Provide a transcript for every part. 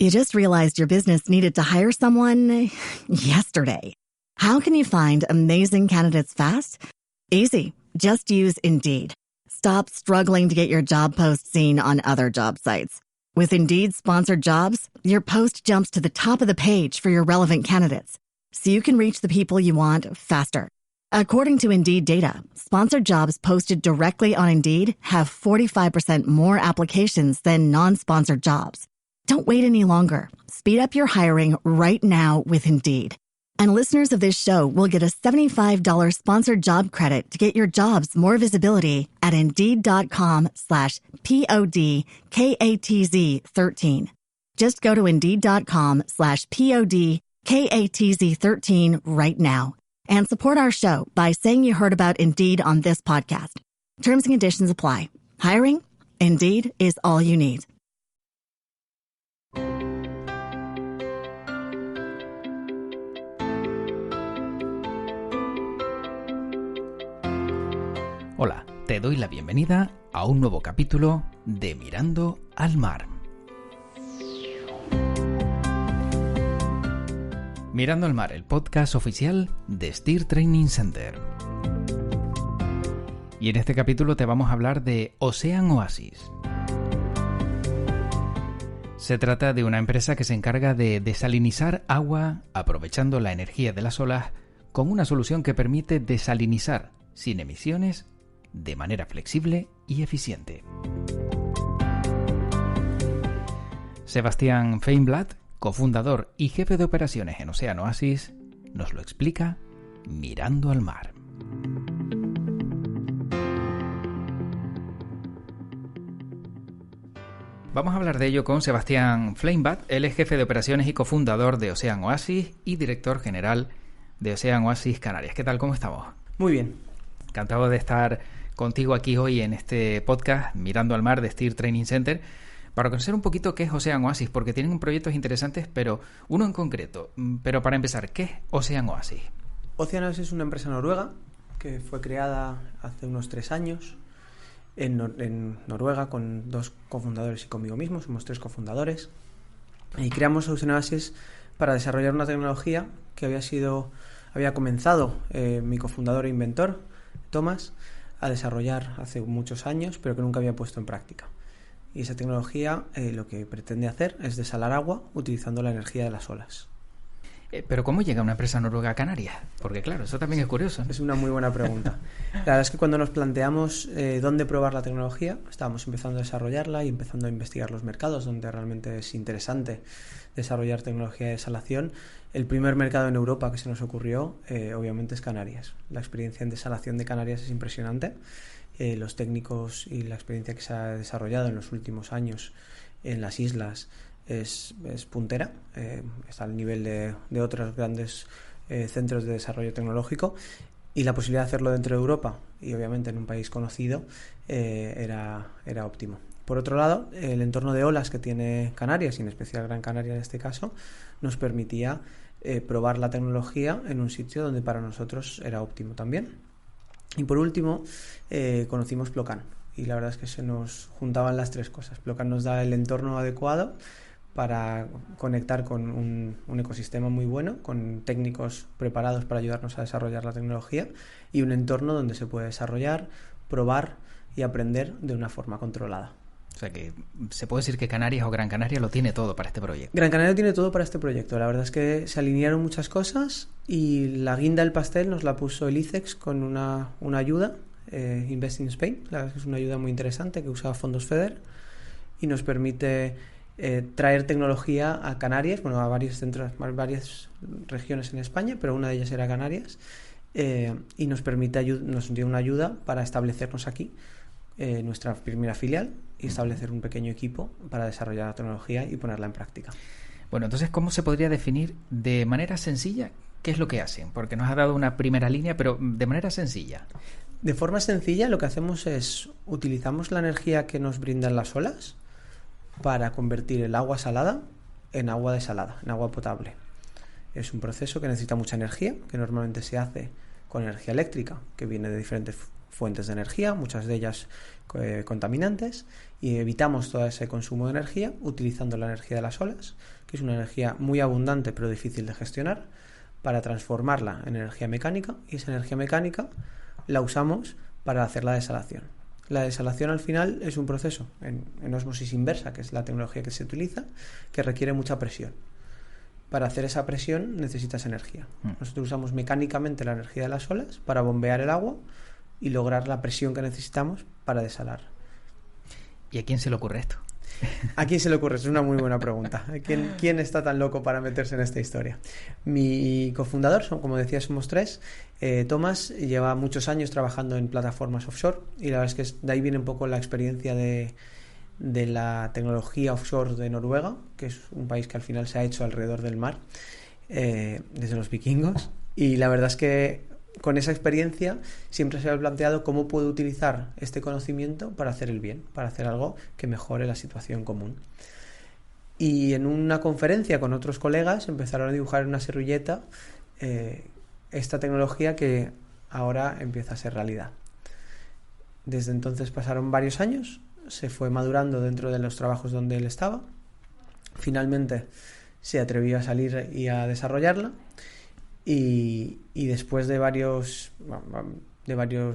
You just realized your business needed to hire someone yesterday. How can you find amazing candidates fast? Easy. Just use Indeed. Stop struggling to get your job post seen on other job sites. With Indeed sponsored jobs, your post jumps to the top of the page for your relevant candidates, so you can reach the people you want faster. According to Indeed data, sponsored jobs posted directly on Indeed have 45% more applications than non-sponsored jobs. Don't wait any longer. Speed up your hiring right now with Indeed. And listeners of this show will get a $75 sponsored job credit to get your jobs more visibility at Indeed.com/PODKATZ13. Just go to Indeed.com/PODKATZ13 right now and support our show by saying you heard about Indeed on this podcast. Terms and conditions apply. Hiring? Indeed is all you need. Hola, te doy la bienvenida a un nuevo capítulo de Mirando al Mar. Mirando al Mar, el podcast oficial de Steer Training Center. Y en este capítulo te vamos a hablar de Ocean Oasis. Se trata de una empresa que se encarga de desalinizar agua aprovechando la energía de las olas con una solución que permite desalinizar sin emisiones de manera flexible y eficiente. Sebastián Feinblatt, cofundador y jefe de operaciones en Ocean Oasis, nos lo explica mirando al mar. Vamos a hablar de ello con Sebastián Feinblatt. Él es jefe de operaciones y cofundador de Ocean Oasis y director general de Ocean Oasis Canarias. ¿Qué tal? ¿Cómo estamos? Muy bien. Encantado de estar contigo aquí hoy en este podcast Mirando al Mar de Steer Training Center para conocer un poquito qué es Ocean Oasis, porque tienen proyectos interesantes, pero uno en concreto. Pero para empezar, ¿qué es Ocean Oasis? Ocean Oasis es una empresa noruega que fue creada hace unos 3 años en Noruega con 2 cofundadores y conmigo mismo, somos 3 cofundadores, y creamos Ocean Oasis para desarrollar una tecnología que había comenzado mi cofundador e inventor, Thomas, a desarrollar hace muchos años, pero que nunca había puesto en práctica. Y esa tecnología lo que pretende hacer es desalar agua utilizando la energía de las olas. Pero ¿cómo llega una empresa noruega a Canarias? Porque claro, eso también es curioso, ¿no? Es una muy buena pregunta. La verdad es que cuando nos planteamos dónde probar la tecnología, estábamos empezando a desarrollarla y empezando a investigar los mercados donde realmente es interesante desarrollar tecnología de desalación. El primer mercado en Europa que se nos ocurrió, obviamente, es Canarias. La experiencia en desalación de Canarias es impresionante. Los técnicos y la experiencia que se ha desarrollado en los últimos años en las islas es puntera, está al nivel de otros grandes centros de desarrollo tecnológico, y la posibilidad de hacerlo dentro de Europa y obviamente en un país conocido era óptimo. Por otro lado, el entorno de olas que tiene Canarias, y en especial Gran Canaria en este caso, nos permitía probar la tecnología en un sitio donde para nosotros era óptimo también. Y por último, conocimos Plocan, y la verdad es que se nos juntaban las 3 cosas. Plocan nos da el entorno adecuado para conectar con un ecosistema muy bueno, con técnicos preparados para ayudarnos a desarrollar la tecnología, y un entorno donde se puede desarrollar, probar y aprender de una forma controlada. O sea que se puede decir que Canarias o Gran Canaria lo tiene todo para este proyecto. Gran Canaria tiene todo para este proyecto. La verdad es que se alinearon muchas cosas y la guinda del pastel nos la puso el ICEX con una ayuda, Invest in Spain. La verdad es que es una ayuda muy interesante que usa fondos FEDER y nos permite traer tecnología a Canarias, bueno, a varios centros, varias regiones en España, pero una de ellas era Canarias, y nos dio una ayuda para establecernos aquí, nuestra primera filial, y establecer un pequeño equipo para desarrollar la tecnología y ponerla en práctica. Bueno, entonces, ¿cómo se podría definir de manera sencilla qué es lo que hacen? Porque nos has dado una primera línea, pero de manera sencilla. De forma sencilla, lo que hacemos es utilizamos la energía que nos brindan las olas para convertir el agua salada en agua desalada, en agua potable. Es un proceso que necesita mucha energía, que normalmente se hace con energía eléctrica, que viene de diferentes fuentes de energía, muchas de ellas contaminantes, y evitamos todo ese consumo de energía utilizando la energía de las olas, que es una energía muy abundante pero difícil de gestionar, para transformarla en energía mecánica, y esa energía mecánica la usamos para hacer la desalación. La desalación al final es un proceso en ósmosis inversa, que es la tecnología que se utiliza, que requiere mucha presión. Para hacer esa presión necesitas energía. Nosotros usamos mecánicamente la energía de las olas para bombear el agua y lograr la presión que necesitamos para desalar. ¿Y a quién se le ocurre esto? ¿A quién se le ocurre? Es una muy buena pregunta. ¿Quién está tan loco para meterse en esta historia? Mi cofundador, como decía, somos 3. Tomás lleva muchos años trabajando en plataformas offshore, y la verdad es que de ahí viene un poco la experiencia de la tecnología offshore de Noruega, que es un país que al final se ha hecho alrededor del mar, desde los vikingos, y la verdad es que con esa experiencia siempre se ha planteado cómo puedo utilizar este conocimiento para hacer el bien, para hacer algo que mejore la situación común. Y en una conferencia con otros colegas empezaron a dibujar en una servilleta esta tecnología que ahora empieza a ser realidad. Desde entonces pasaron varios años, se fue madurando dentro de los trabajos donde él estaba. Finalmente se atrevió a salir y a desarrollarla, y después de varios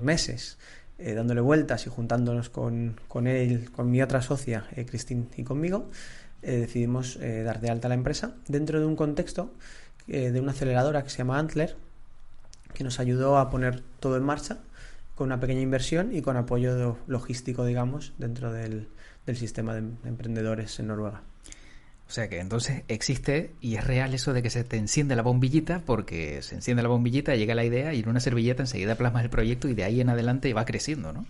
meses dándole vueltas y juntándonos con él, con mi otra socia, Christine, y conmigo, decidimos dar de alta la empresa dentro de un contexto de una aceleradora que se llama Antler, que nos ayudó a poner todo en marcha con una pequeña inversión y con apoyo logístico, digamos, dentro del sistema de emprendedores en Noruega. O sea que entonces existe y es real eso de que se te enciende la bombillita, porque se enciende la bombillita, llega la idea y en una servilleta enseguida plasmas el proyecto y de ahí en adelante va creciendo, ¿no?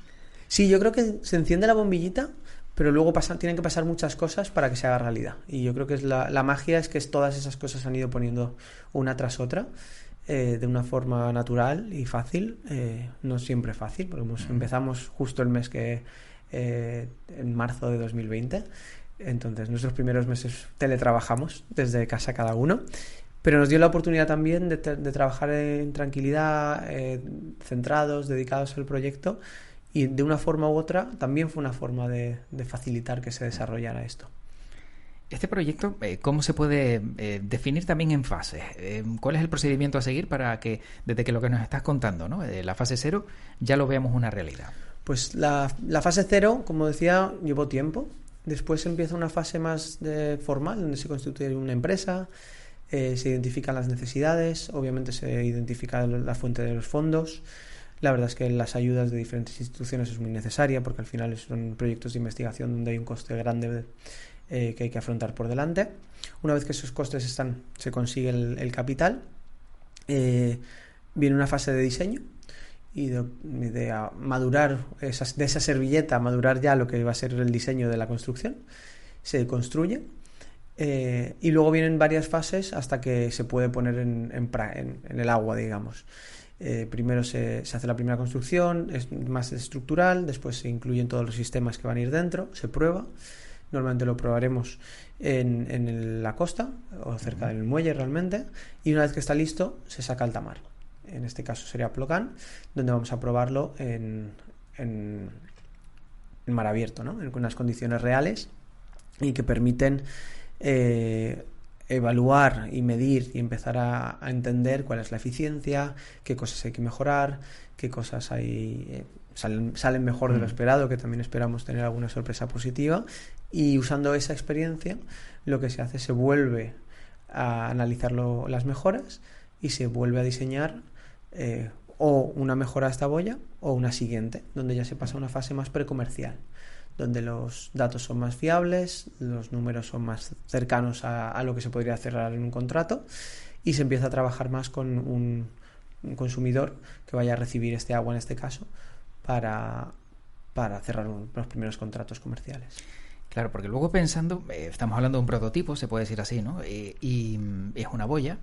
Sí, yo creo que se enciende la bombillita, pero luego tienen que pasar muchas cosas para que se haga realidad. Y yo creo que la magia es que todas esas cosas se han ido poniendo una tras otra, de una forma natural y fácil. No siempre fácil, porque empezamos justo el mes en marzo de 2020. Entonces nuestros primeros meses teletrabajamos desde casa cada uno, pero nos dio la oportunidad también de trabajar en tranquilidad, centrados, dedicados al proyecto, y de una forma u otra también fue una forma de facilitar que se desarrollara esto. Este proyecto, ¿cómo se puede definir también en fases? ¿Cuál es el procedimiento a seguir para que, desde que lo que nos estás contando, ¿no? La fase 0, ya lo veamos una realidad? Pues la fase 0, como decía, llevó tiempo. Después empieza una fase más formal, donde se constituye una empresa, se identifican las necesidades, obviamente se identifica la fuente de los fondos. La verdad es que las ayudas de diferentes instituciones es muy necesaria, porque al final son proyectos de investigación donde hay un coste grande que hay que afrontar por delante. Una vez que esos costes se consigue el capital, viene una fase de diseño y de madurar de esa servilleta, madurar ya lo que va a ser el diseño de la construcción. Se construye y luego vienen varias fases hasta que se puede poner en el agua, digamos. Primero se hace la primera construcción, es más estructural, después se incluyen todos los sistemas que van a ir dentro, se prueba. Normalmente lo probaremos en la costa o cerca del muelle realmente, y una vez que está listo se saca al alta mar. En este caso sería Plocan, donde vamos a probarlo en mar abierto, ¿no? En unas condiciones reales y que permiten evaluar y medir y empezar a entender cuál es la eficiencia, qué cosas hay que mejorar, qué cosas salen mejor de lo esperado, que también esperamos tener alguna sorpresa positiva. Y usando esa experiencia, lo que se hace, se vuelve a analizar las mejoras y se vuelve a diseñar o una mejora a esta boya o una siguiente, donde ya se pasa a una fase más precomercial, donde los datos son más fiables, los números son más cercanos a lo que se podría cerrar en un contrato, y se empieza a trabajar más con un consumidor que vaya a recibir este agua, en este caso, para cerrar los primeros contratos comerciales. Claro, porque luego pensando, estamos hablando de un prototipo, se puede decir así, ¿no? Y es una boya,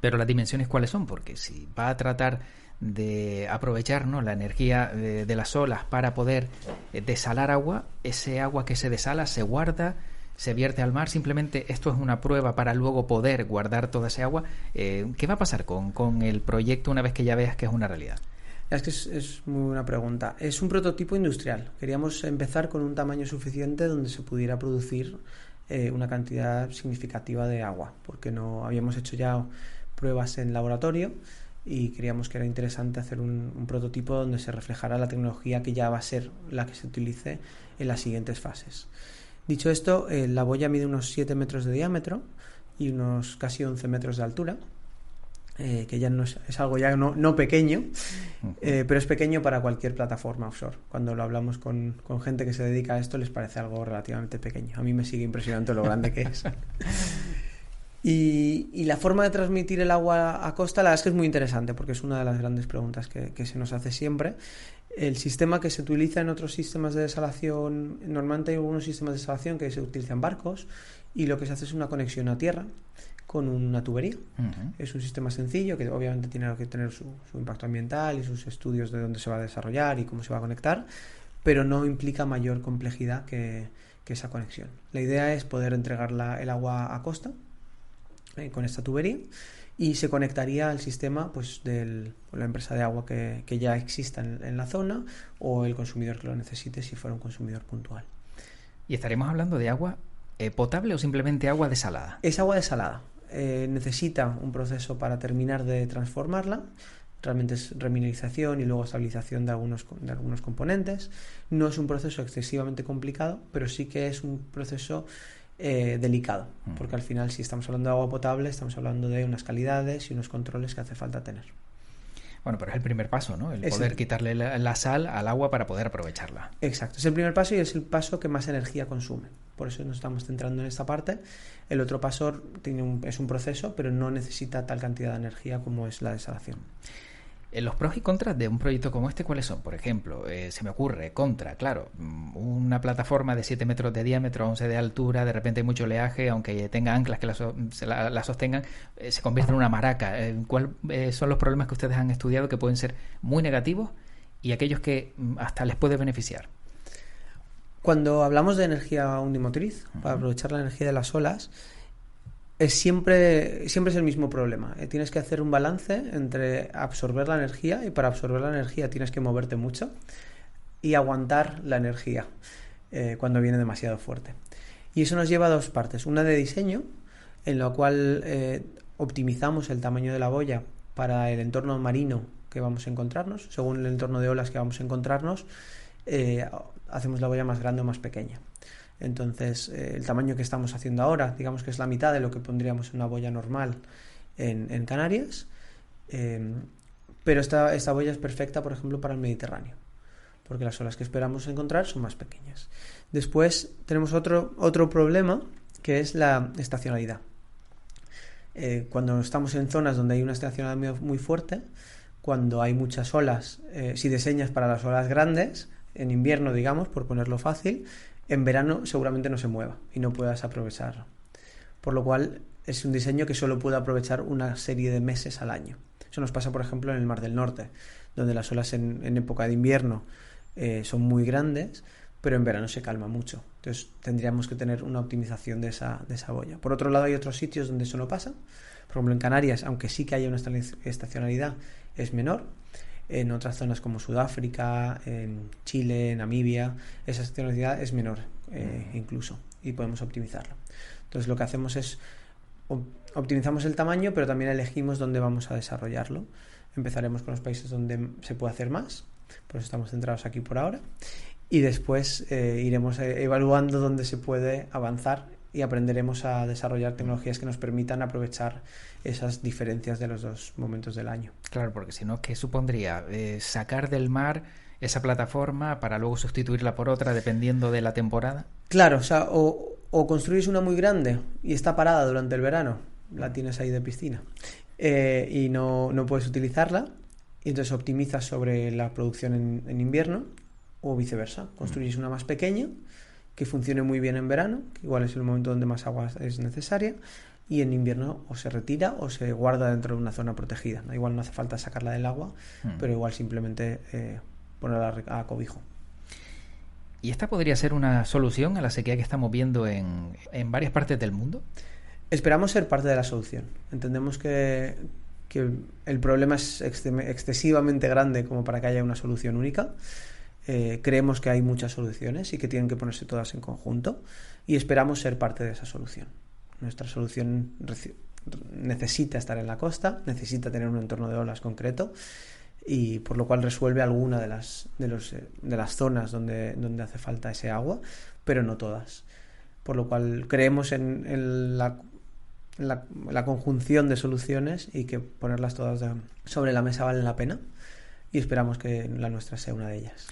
pero las dimensiones ¿cuáles son? Porque si va a tratar de aprovechar, ¿no?, la energía de las olas para poder desalar agua, ese agua que se desala se guarda, se vierte al mar. Simplemente esto es una prueba para luego poder guardar toda esa agua. ¿Qué va a pasar con el proyecto una vez que ya veas que es una realidad? Es que es muy buena pregunta. Es un prototipo industrial. Queríamos empezar con un tamaño suficiente donde se pudiera producir una cantidad significativa de agua, porque no habíamos hecho ya pruebas en laboratorio y creíamos que era interesante hacer un prototipo donde se reflejara la tecnología que ya va a ser la que se utilice en las siguientes fases. Dicho esto, la boya mide unos 7 metros de diámetro y unos casi 11 metros de altura, que ya no es algo ya no pequeño, pero es pequeño para cualquier plataforma offshore. Cuando lo hablamos con gente que se dedica a esto, les parece algo relativamente pequeño. A mí me sigue impresionando lo grande que es. Y la forma de transmitir el agua a costa, la verdad es que es muy interesante, porque es una de las grandes preguntas que se nos hace siempre. El sistema que se utiliza en otros sistemas de desalación, normalmente hay algunos sistemas de desalación que se utilizan barcos, y lo que se hace es una conexión a tierra con una tubería. Uh-huh. Es un sistema sencillo que obviamente tiene que tener su impacto ambiental y sus estudios de dónde se va a desarrollar y cómo se va a conectar, pero no implica mayor complejidad que esa conexión. La idea es poder entregar el agua a costa con esta tubería, y se conectaría al sistema pues de la empresa de agua que ya exista en la zona, o el consumidor que lo necesite si fuera un consumidor puntual. ¿Y estaremos hablando de agua potable o simplemente agua desalada? Es agua desalada. Necesita un proceso para terminar de transformarla. Realmente es remineralización y luego estabilización de algunos componentes. No es un proceso excesivamente complicado, pero sí que es un proceso delicado, porque al final, si estamos hablando de agua potable, estamos hablando de unas calidades y unos controles que hace falta tener. Bueno, pero es el primer paso, ¿no? El poder quitarle la sal al agua para poder aprovecharla. Exacto, es el primer paso y es el paso que más energía consume. Por eso nos estamos centrando en esta parte. El otro paso es un proceso, pero no necesita tal cantidad de energía como es la desalación. Los pros y contras de un proyecto como este, ¿cuáles son? Por ejemplo, se me ocurre, claro, una plataforma de 7 metros de diámetro, 11 de altura, de repente hay mucho oleaje, aunque tenga anclas que la sostengan, se convierte en una maraca. ¿Cuáles son los problemas que ustedes han estudiado que pueden ser muy negativos y aquellos que hasta les puede beneficiar? Cuando hablamos de energía unimotriz, para aprovechar la energía de las olas, siempre es el mismo problema. Tienes que hacer un balance entre absorber la energía, y para absorber la energía tienes que moverte mucho y aguantar la energía cuando viene demasiado fuerte. Y eso nos lleva a dos partes. Una de diseño, en la cual optimizamos el tamaño de la boya para el entorno marino que vamos a encontrarnos. Según el entorno de olas que vamos a encontrarnos, hacemos la boya más grande o más pequeña. Entonces, el tamaño que estamos haciendo ahora, digamos que es la mitad de lo que pondríamos en una boya normal en Canarias, pero esta boya es perfecta, por ejemplo, para el Mediterráneo, porque las olas que esperamos encontrar son más pequeñas. Después tenemos otro problema, que es la estacionalidad. Cuando estamos en zonas donde hay una estacionalidad muy fuerte, cuando hay muchas olas, si diseñas para las olas grandes, en invierno, digamos, por ponerlo fácil, en verano seguramente no se mueva y no puedas aprovecharlo. Por lo cual es un diseño que solo puede aprovechar una serie de meses al año. Eso nos pasa, por ejemplo, en el Mar del Norte, donde las olas en época de invierno son muy grandes, pero en verano se calma mucho. Entonces tendríamos que tener una optimización de esa boya. Por otro lado, hay otros sitios donde eso no pasa. Por ejemplo, en Canarias, aunque sí que haya una estacionalidad, es menor. En otras zonas como Sudáfrica, en Chile, Namibia, esa estacionalidad es menor incluso, y podemos optimizarlo. Entonces lo que hacemos es optimizamos el tamaño, pero también elegimos dónde vamos a desarrollarlo. Empezaremos con los países donde se puede hacer más, por eso estamos centrados aquí por ahora, y después iremos evaluando dónde se puede avanzar y aprenderemos a desarrollar tecnologías que nos permitan aprovechar esas diferencias de los dos momentos del año. Claro, porque si no, ¿qué supondría? ¿Sacar del mar esa plataforma para luego sustituirla por otra dependiendo de la temporada? Claro, o sea, o construyes una muy grande y está parada durante el verano, la tienes ahí de piscina, y no puedes utilizarla, y entonces optimizas sobre la producción en invierno, o viceversa, construyes una más pequeña que funcione muy bien en verano, que igual es el momento donde más agua es necesaria, y en invierno o se retira o se guarda dentro de una zona protegida. Igual no hace falta sacarla del agua, pero igual simplemente ponerla a cobijo. ¿Y esta podría ser una solución a la sequía que estamos viendo en varias partes del mundo? Esperamos ser parte de la solución. Entendemos que que el problema es excesivamente grande como para que haya una solución única. Creemos que hay muchas soluciones y que tienen que ponerse todas en conjunto y esperamos ser parte de esa solución. Nuestra solución necesita estar en la costa, necesita tener un entorno de olas concreto y por lo cual resuelve alguna de las zonas donde hace falta ese agua, pero no todas. Por lo cual creemos en la conjunción de soluciones y que ponerlas todas sobre la mesa vale la pena y esperamos que la nuestra sea una de ellas.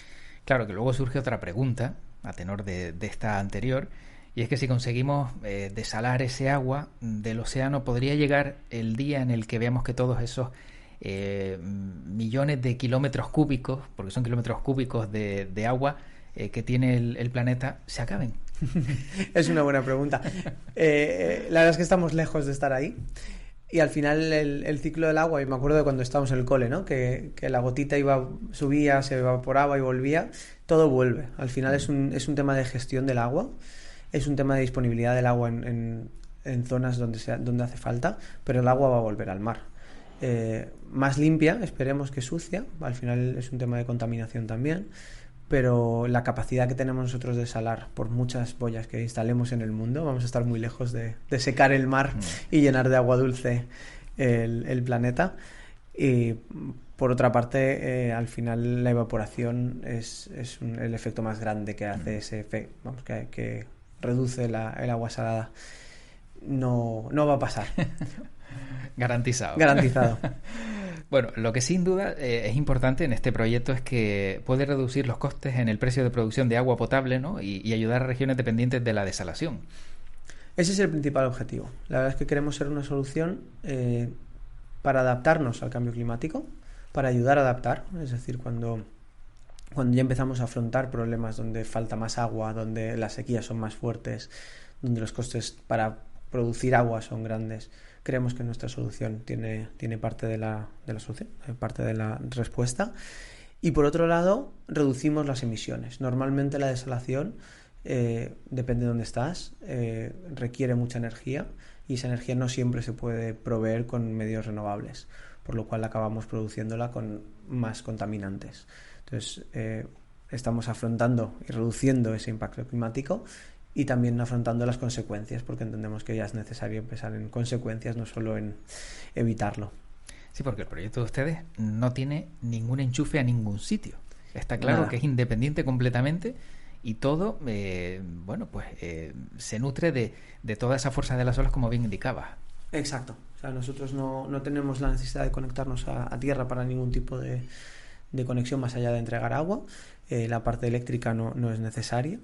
Claro, que luego surge otra pregunta, a tenor de esta anterior, y es que si conseguimos desalar ese agua del océano, ¿podría llegar el día en el que veamos que todos esos millones de kilómetros cúbicos, porque son kilómetros cúbicos de agua que tiene el planeta, se acaben? Es una buena pregunta. La verdad es que estamos lejos de estar ahí. Y al final el ciclo del agua, y me acuerdo de cuando estábamos en el cole, ¿no? Que la gotita subía, se evaporaba y volvía, todo vuelve. Al final es un tema de gestión del agua, es un tema de disponibilidad del agua en zonas donde hace falta, pero el agua va a volver al mar. Más limpia, esperemos que sucia, al final es un tema de contaminación también, pero la capacidad que tenemos nosotros de salar por muchas boyas que instalemos en el mundo, vamos a estar muy lejos de secar el mar y llenar de agua dulce el planeta. Y por otra parte, al final la evaporación es el efecto más grande que hace ese efecto, vamos, que reduce el agua salada. No va a pasar. Garantizado. Garantizado. Bueno, lo que sin duda es importante en este proyecto es que puede reducir los costes en el precio de producción de agua potable, ¿no? y ayudar a regiones dependientes de la desalación. Ese es el principal objetivo. La verdad es que queremos ser una solución para adaptarnos al cambio climático, para ayudar a adaptar. Es decir, cuando ya empezamos a afrontar problemas donde falta más agua, donde las sequías son más fuertes, donde los costes para producir agua son grandes, creemos que nuestra solución tiene parte de la solución, parte de la respuesta. Y por otro lado, reducimos las emisiones. Normalmente la desalación, depende de dónde estás, requiere mucha energía y esa energía no siempre se puede proveer con medios renovables, por lo cual acabamos produciéndola con más contaminantes. Entonces, estamos afrontando y reduciendo ese impacto climático y también afrontando las consecuencias, porque entendemos que ya es necesario empezar en consecuencias, no solo en evitarlo. Sí, porque el proyecto de ustedes no tiene ningún enchufe a ningún sitio. Está claro Nada. que es independiente completamente y todo, se nutre de toda esa fuerza de las olas, como bien indicabas. Exacto. O sea, nosotros no tenemos la necesidad de conectarnos a tierra para ningún tipo de conexión más allá de entregar agua. La parte eléctrica no es necesaria.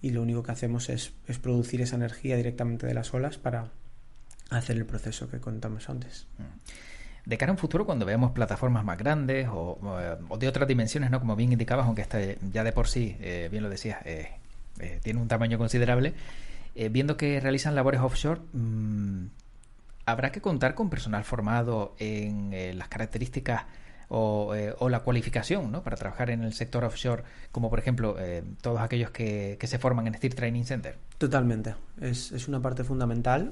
Y lo único que hacemos es producir esa energía directamente de las olas para hacer el proceso que contamos antes. De cara a un futuro, cuando veamos plataformas más grandes o de otras dimensiones, ¿no? Como bien indicabas, aunque esta ya de por sí, bien lo decías, tiene un tamaño considerable, viendo que realizan labores offshore, ¿habrá que contar con personal formado en las características o la cualificación, ¿no? Para trabajar en el sector offshore, como por ejemplo todos aquellos que se forman en Steer Training Center? Totalmente. Es una parte fundamental.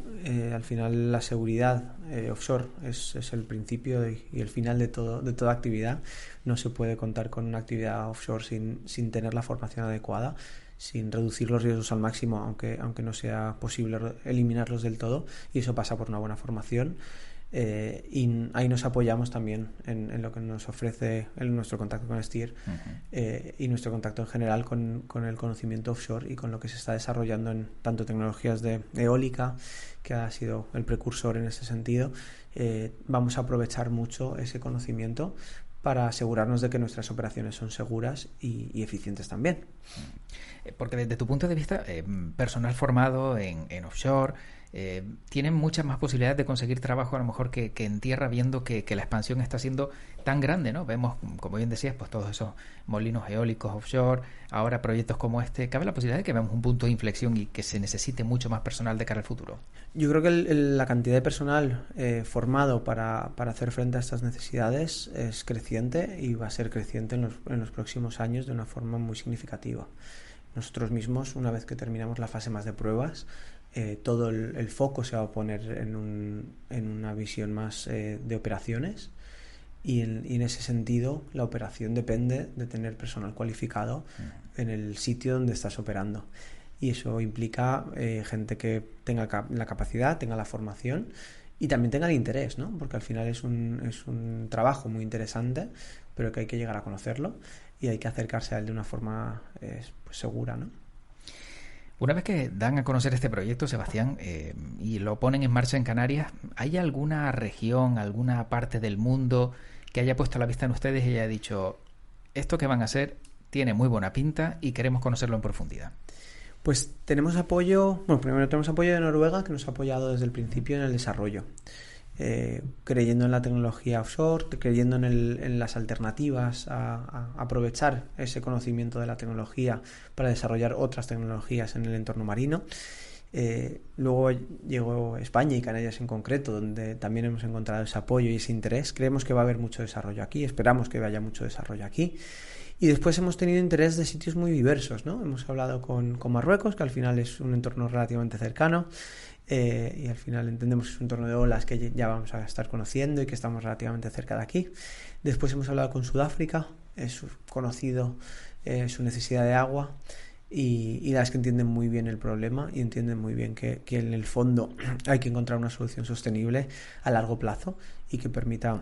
Al final la seguridad offshore es el principio y el final de toda actividad. No se puede contar con una actividad offshore sin tener la formación adecuada, sin reducir los riesgos al máximo, aunque no sea posible eliminarlos del todo, y eso pasa por una buena formación. Y ahí nos apoyamos también en lo que nos ofrece nuestro contacto con Steer y nuestro contacto en general con el conocimiento offshore y con lo que se está desarrollando en tanto tecnologías de eólica, que ha sido el precursor en ese sentido. Vamos a aprovechar mucho ese conocimiento para asegurarnos de que nuestras operaciones son seguras y eficientes también. Porque desde tu punto de vista, personal formado en offshore, tienen muchas más posibilidades de conseguir trabajo a lo mejor que en tierra, viendo que la expansión está siendo tan grande, ¿no? Vemos, como bien decías, pues todos esos molinos eólicos offshore, ahora proyectos como este. ¿Cabe la posibilidad de que veamos un punto de inflexión y que se necesite mucho más personal de cara al futuro? Yo creo que la cantidad de personal formado para hacer frente a estas necesidades es creciente y va a ser creciente en los próximos años de una forma muy significativa. Nosotros mismos, una vez que terminamos la fase más de pruebas, todo el foco se va a poner en una visión más de operaciones y en ese sentido la operación depende de tener personal cualificado en el sitio donde estás operando. Y eso implica gente que tenga la capacidad, tenga la formación y también tenga el interés, ¿no? Porque al final es un trabajo muy interesante, pero que hay que llegar a conocerlo y hay que acercarse a él de una forma pues segura, ¿no? Una vez que dan a conocer este proyecto, Sebastián, y lo ponen en marcha en Canarias, ¿hay alguna región, alguna parte del mundo que haya puesto la vista en ustedes y haya dicho, esto que van a hacer tiene muy buena pinta y queremos conocerlo en profundidad? Pues tenemos apoyo, primero tenemos apoyo de Noruega, que nos ha apoyado desde el principio en el desarrollo, creyendo en la tecnología offshore, creyendo en las alternativas a aprovechar ese conocimiento de la tecnología para desarrollar otras tecnologías en el entorno marino. Luego llegó España y Canarias en concreto, donde también hemos encontrado ese apoyo y ese interés. Creemos que va a haber mucho desarrollo aquí, esperamos que haya mucho desarrollo aquí. Y después hemos tenido interés de sitios muy diversos, ¿no? Hemos hablado con Marruecos, que al final es un entorno relativamente cercano, y al final entendemos que es un entorno de olas que ya vamos a estar conociendo y que estamos relativamente cerca de aquí. Después hemos hablado con Sudáfrica, es conocido su necesidad de agua y las que entienden muy bien el problema y entienden muy bien que en el fondo hay que encontrar una solución sostenible a largo plazo y que permita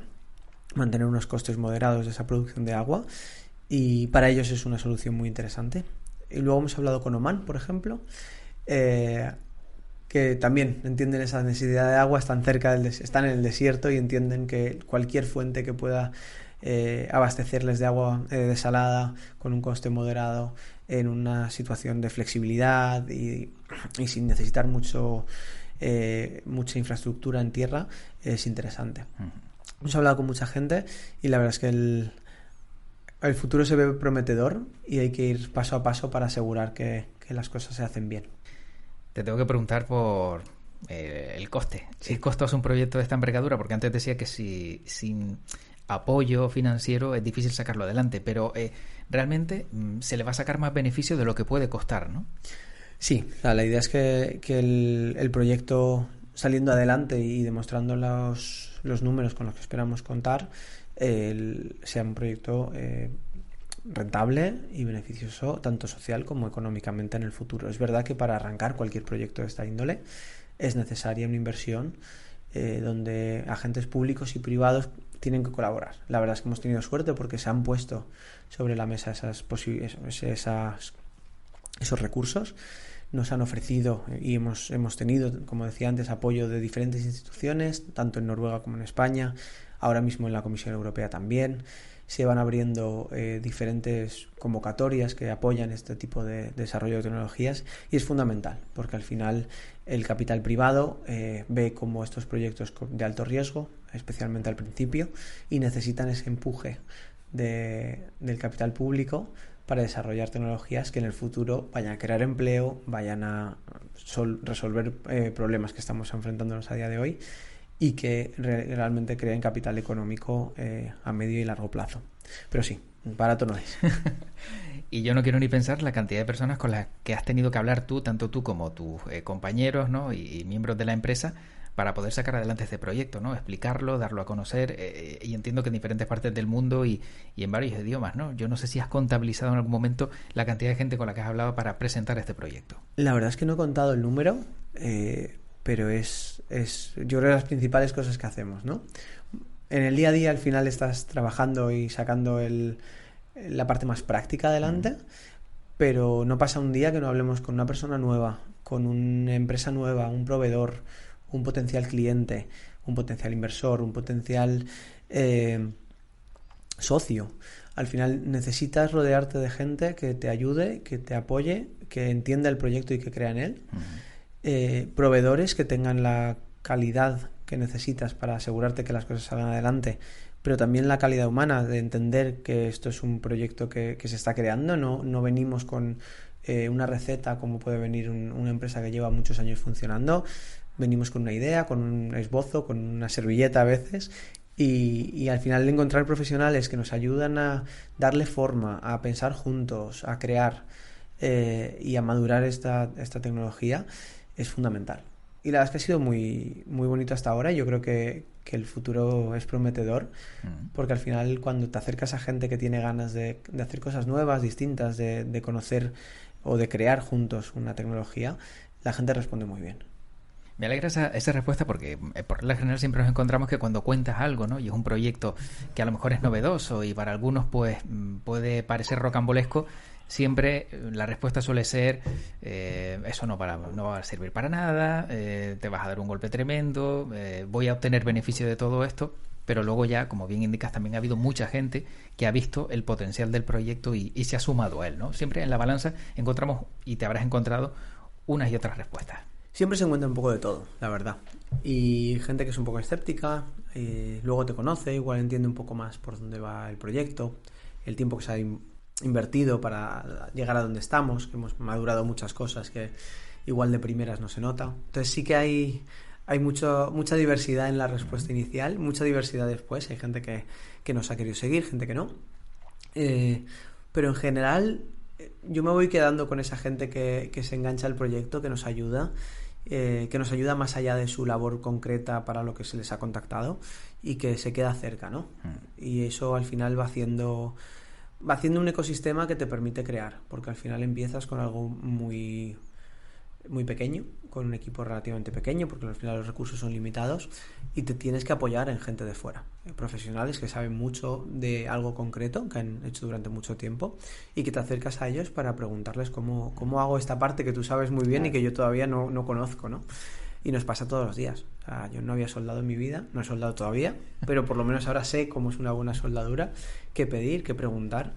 mantener unos costes moderados de esa producción de agua. Y para ellos es una solución muy interesante. Y luego hemos hablado con Oman, por ejemplo, que también entienden esa necesidad de agua, están en el desierto y entienden que cualquier fuente que pueda abastecerles de agua desalada con un coste moderado en una situación de flexibilidad y sin necesitar mucha infraestructura en tierra es interesante. Hemos hablado con mucha gente y la verdad es que el futuro se ve prometedor y hay que ir paso a paso para asegurar que las cosas se hacen bien. Te tengo que preguntar por el coste. Sí. ¿Es costoso un proyecto de esta envergadura? Porque antes decía que sin apoyo financiero es difícil sacarlo adelante, pero realmente se le va a sacar más beneficio de lo que puede costar, ¿no? Sí, la idea es que el proyecto saliendo adelante y demostrando los números con los que esperamos contar sea un proyecto rentable y beneficioso tanto social como económicamente en el futuro. Es verdad que para arrancar cualquier proyecto de esta índole es necesaria una inversión donde agentes públicos y privados tienen que colaborar. La verdad es que hemos tenido suerte porque se han puesto sobre la mesa esos recursos. Nos han ofrecido y hemos tenido, como decía antes, apoyo de diferentes instituciones, tanto en Noruega como en España, ahora mismo en la Comisión Europea también. Se van abriendo diferentes convocatorias que apoyan este tipo de desarrollo de tecnologías y es fundamental porque al final el capital privado ve como estos proyectos de alto riesgo, especialmente al principio, y necesitan ese empuje del capital público para desarrollar tecnologías que en el futuro vayan a crear empleo, vayan a resolver problemas que estamos enfrentándonos a día de hoy y que realmente creen capital económico a medio y largo plazo. Pero sí, barato no es. Y yo no quiero ni pensar la cantidad de personas con las que has tenido que hablar tú, tanto tú como tus compañeros, ¿no? y miembros de la empresa, para poder sacar adelante este proyecto, ¿no? Explicarlo, darlo a conocer, y entiendo que en diferentes partes del mundo y en varios idiomas, ¿no? Yo no sé si has contabilizado en algún momento la cantidad de gente con la que has hablado para presentar este proyecto. La verdad es que no he contado el número, pero es yo creo las principales cosas que hacemos, ¿no? En el día a día al final estás trabajando y sacando la parte más práctica adelante, pero no pasa un día que no hablemos con una persona nueva, con una empresa nueva, un proveedor, un potencial cliente, un potencial inversor, un potencial socio. Al final necesitas rodearte de gente que te ayude, que te apoye, que entienda el proyecto y que crea en él. Proveedores que tengan la calidad que necesitas para asegurarte que las cosas salgan adelante, pero también la calidad humana de entender que esto es un proyecto que se está creando. No venimos con una receta como puede venir una empresa que lleva muchos años funcionando. Venimos con una idea, con un esbozo, con una servilleta a veces y al final de encontrar profesionales que nos ayudan a darle forma, a pensar juntos, a crear y a madurar esta tecnología es fundamental. Y la verdad es que ha sido muy, muy bonito hasta ahora. Yo creo que el futuro es prometedor, porque al final cuando te acercas a gente que tiene ganas de hacer cosas nuevas, distintas, de conocer o de crear juntos una tecnología, la gente responde muy bien. Me alegra esa respuesta porque por regla general siempre nos encontramos que cuando cuentas algo, ¿no? Y es un proyecto que a lo mejor es novedoso y para algunos pues puede parecer rocambolesco, siempre la respuesta suele ser eso no va a servir para nada, te vas a dar un golpe tremendo, voy a obtener beneficio de todo esto. Pero luego ya, como bien indicas, también ha habido mucha gente que ha visto el potencial del proyecto y se ha sumado a él, ¿no? Siempre en la balanza encontramos, y te habrás encontrado, unas y otras respuestas. Siempre se encuentra un poco de todo, la verdad. Y gente que es un poco escéptica, luego te conoce, igual entiende un poco más por dónde va el proyecto, el tiempo que se ha invertido para llegar a donde estamos, que hemos madurado muchas cosas que igual de primeras no se nota. Entonces sí que hay mucha diversidad en la respuesta inicial, mucha diversidad después. Hay gente que nos ha querido seguir, gente que no. Pero en general yo me voy quedando con esa gente que se engancha al proyecto, que nos ayuda más allá de su labor concreta para lo que se les ha contactado y que se queda cerca, ¿no? Y eso al final va haciendo un ecosistema que te permite crear, porque al final empiezas con algo muy, muy pequeño, con un equipo relativamente pequeño, porque al final los recursos son limitados y te tienes que apoyar en gente de fuera, profesionales que saben mucho de algo concreto, que han hecho durante mucho tiempo, y que te acercas a ellos para preguntarles cómo hago esta parte que tú sabes muy bien y que yo todavía no conozco, ¿no? Y nos pasa todos los días. O sea, yo no había soldado en mi vida, no he soldado todavía, pero por lo menos ahora sé cómo es una buena soldadura, qué pedir, qué preguntar.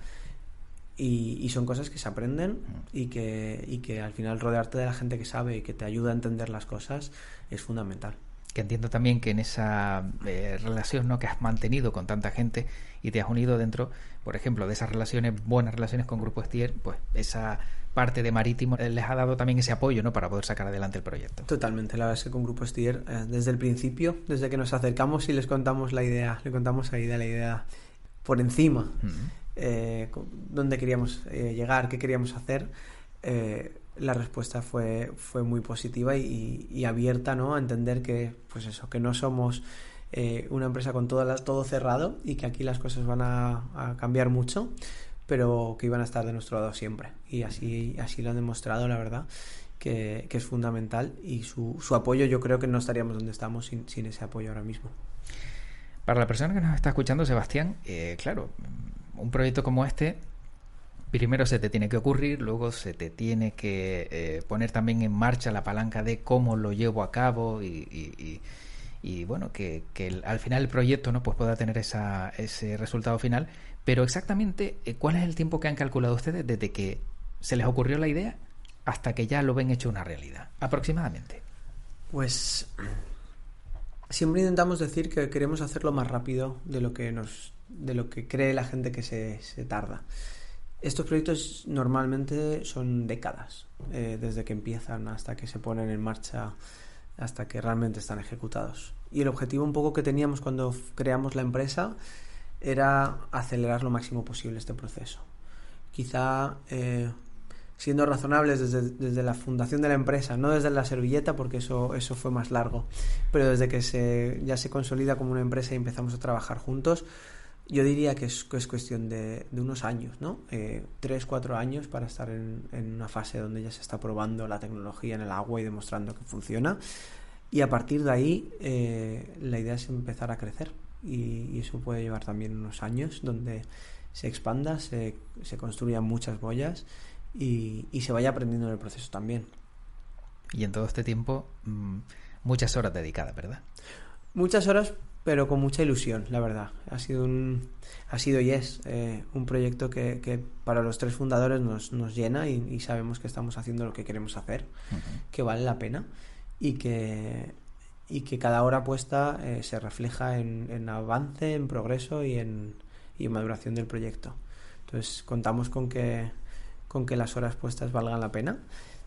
Y son cosas que se aprenden y que al final rodearte de la gente que sabe y que te ayuda a entender las cosas es fundamental. Que entiendo también que en esa relación, ¿no?, que has mantenido con tanta gente y te has unido dentro, por ejemplo, de esas relaciones, buenas relaciones con Grupo Stier, pues esa parte de Marítimo les ha dado también ese apoyo, ¿no?, para poder sacar adelante el proyecto. Totalmente, la verdad es que con Grupo Stier, desde el principio, desde que nos acercamos y les contamos la idea, la idea por encima, dónde queríamos llegar, qué queríamos hacer, la respuesta fue muy positiva y abierta, ¿no?, a entender que, pues eso, que no somos una empresa con todo cerrado y que aquí las cosas van a cambiar mucho, pero que iban a estar de nuestro lado siempre. Y así lo han demostrado, la verdad, que es fundamental, y su apoyo, yo creo que no estaríamos donde estamos sin ese apoyo ahora mismo. Para la persona que nos está escuchando, Sebastián, claro, un proyecto como este, primero se te tiene que ocurrir, luego se te tiene que poner también en marcha la palanca de cómo lo llevo a cabo y bueno, que al final el proyecto, ¿no?, pues pueda tener ese resultado final. Pero exactamente, ¿cuál es el tiempo que han calculado ustedes desde que se les ocurrió la idea hasta que ya lo ven hecho una realidad, aproximadamente? Pues siempre intentamos decir que queremos hacerlo más rápido de lo que cree la gente que se tarda. Estos proyectos normalmente son décadas, desde que empiezan hasta que se ponen en marcha, hasta que realmente están ejecutados. Y el objetivo un poco que teníamos cuando creamos la empresa era acelerar lo máximo posible este proceso. Quizá siendo razonables desde la fundación de la empresa, no desde la servilleta, porque eso fue más largo, pero desde que ya se consolida como una empresa y empezamos a trabajar juntos, yo diría que es cuestión de unos años, ¿no? 3-4 años para estar en una fase donde ya se está probando la tecnología en el agua y demostrando que funciona, y a partir de ahí la idea es empezar a crecer, y eso puede llevar también unos años donde se expanda, se construyan muchas boyas y se vaya aprendiendo en el proceso también. Y en todo este tiempo, muchas horas dedicadas, ¿verdad? Muchas horas, pero con mucha ilusión, la verdad. Ha sido y es un proyecto que para los 3 fundadores nos llena y sabemos que estamos haciendo lo que queremos hacer, que vale la pena y que cada hora puesta se refleja en avance, en progreso y en maduración del proyecto. Entonces contamos con que las horas puestas valgan la pena.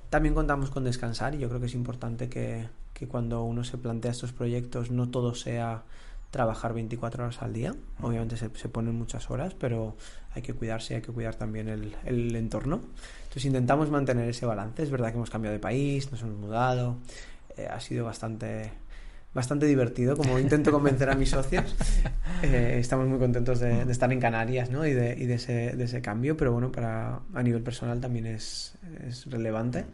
También contamos con descansar, y yo creo que es importante que cuando uno se plantea estos proyectos no todo sea trabajar 24 horas al día. Obviamente se ponen muchas horas, pero hay que cuidarse y hay que cuidar también el entorno. Entonces intentamos mantener ese balance. Es verdad que hemos cambiado de país, nos hemos mudado, ha sido bastante divertido, como intento convencer a mis socios. Estamos muy contentos de estar en Canarias, ¿no? y de ese cambio, pero bueno, a nivel personal también es relevante.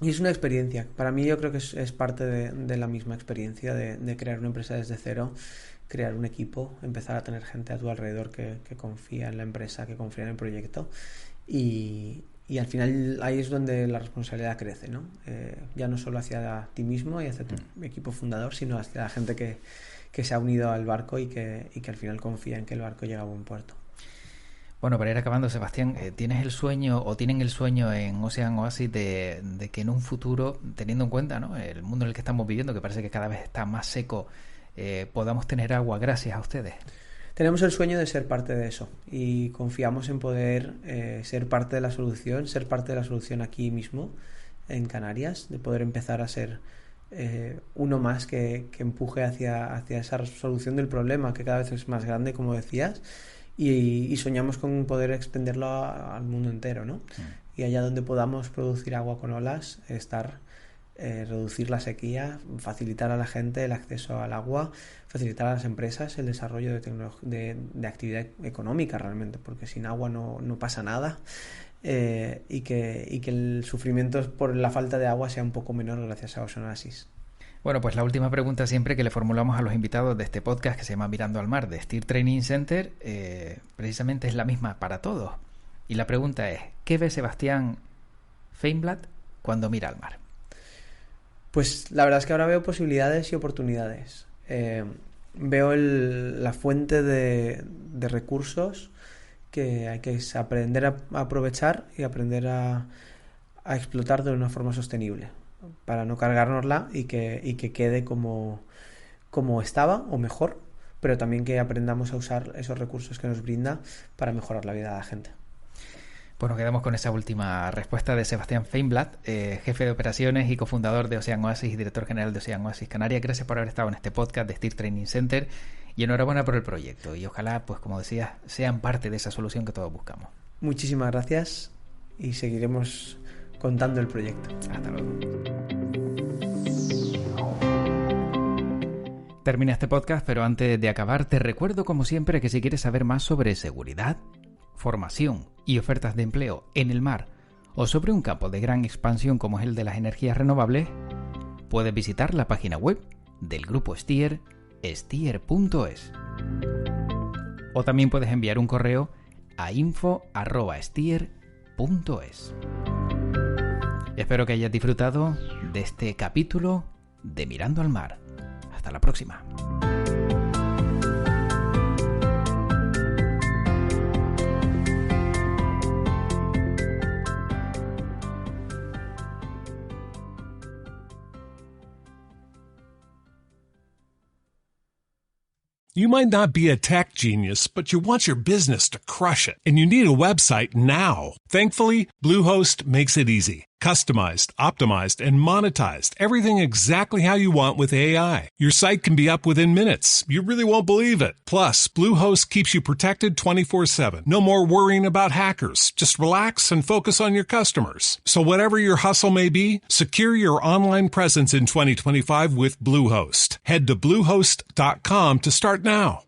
Y es una experiencia. Para mí yo creo que es parte de la misma experiencia de crear una empresa desde cero, crear un equipo, empezar a tener gente a tu alrededor que confía en la empresa, que confía en el proyecto y al final ahí es donde la responsabilidad crece, ¿no? Ya no solo hacia ti mismo y hacia tu equipo fundador, sino hacia la gente que se ha unido al barco y que al final confía en que el barco llega a buen puerto. Bueno, para ir acabando, Sebastián, ¿tienes el sueño o tienen el sueño en Ocean Oasis de que en un futuro, teniendo en cuenta, ¿no?, el mundo en el que estamos viviendo, que parece que cada vez está más seco, podamos tener agua gracias a ustedes? Tenemos el sueño de ser parte de eso y confiamos en poder ser parte de la solución aquí mismo en Canarias, de poder empezar a ser uno más que empuje hacia esa solución del problema, que cada vez es más grande, como decías. Y soñamos con poder extenderlo al mundo entero, ¿no? Y allá donde podamos producir agua con olas, reducir la sequía, facilitar a la gente el acceso al agua, facilitar a las empresas el desarrollo de actividad económica realmente, porque sin agua no pasa nada, y que el sufrimiento por la falta de agua sea un poco menor gracias a Ocean Oasis. Bueno, pues la última pregunta siempre que le formulamos a los invitados de este podcast que se llama Mirando al Mar de Steer Training Center, precisamente es la misma para todos. Y la pregunta es, ¿qué ve Sebastián Feinblatt cuando mira al mar? Pues la verdad es que ahora veo posibilidades y oportunidades. Veo la fuente de recursos que hay que aprender a aprovechar y aprender a explotar de una forma sostenible, para no cargárnosla y que quede como estaba o mejor, pero también que aprendamos a usar esos recursos que nos brinda para mejorar la vida de la gente. Pues nos quedamos con esa última respuesta de Sebastián Feinblatt, jefe de operaciones y cofundador de Ocean Oasis y director general de Ocean Oasis Canarias. Gracias por haber estado en este podcast de Steer Training Center y enhorabuena por el proyecto. Y ojalá, pues como decías, sean parte de esa solución que todos buscamos. Muchísimas gracias y seguiremos contando el proyecto. Hasta luego. Termina este podcast, pero antes de acabar te recuerdo como siempre que si quieres saber más sobre seguridad, formación y ofertas de empleo en el mar o sobre un campo de gran expansión como es el de las energías renovables, puedes visitar la página web del grupo Steer, steer.es. O también puedes enviar un correo a info@steer.es. Espero que hayas disfrutado de este capítulo de Mirando al Mar. Hasta la próxima. You might not be a tech genius, but you want your business to crush it, and you need a website now. Thankfully, Bluehost makes it easy. Customized, optimized, and monetized. Everything exactly how you want with AI. Your site can be up within minutes. You really won't believe it. Plus, Bluehost keeps you protected 24/7. No more worrying about hackers. Just relax and focus on your customers. So whatever your hustle may be, secure your online presence in 2025 with Bluehost. Head to Bluehost.com to start now.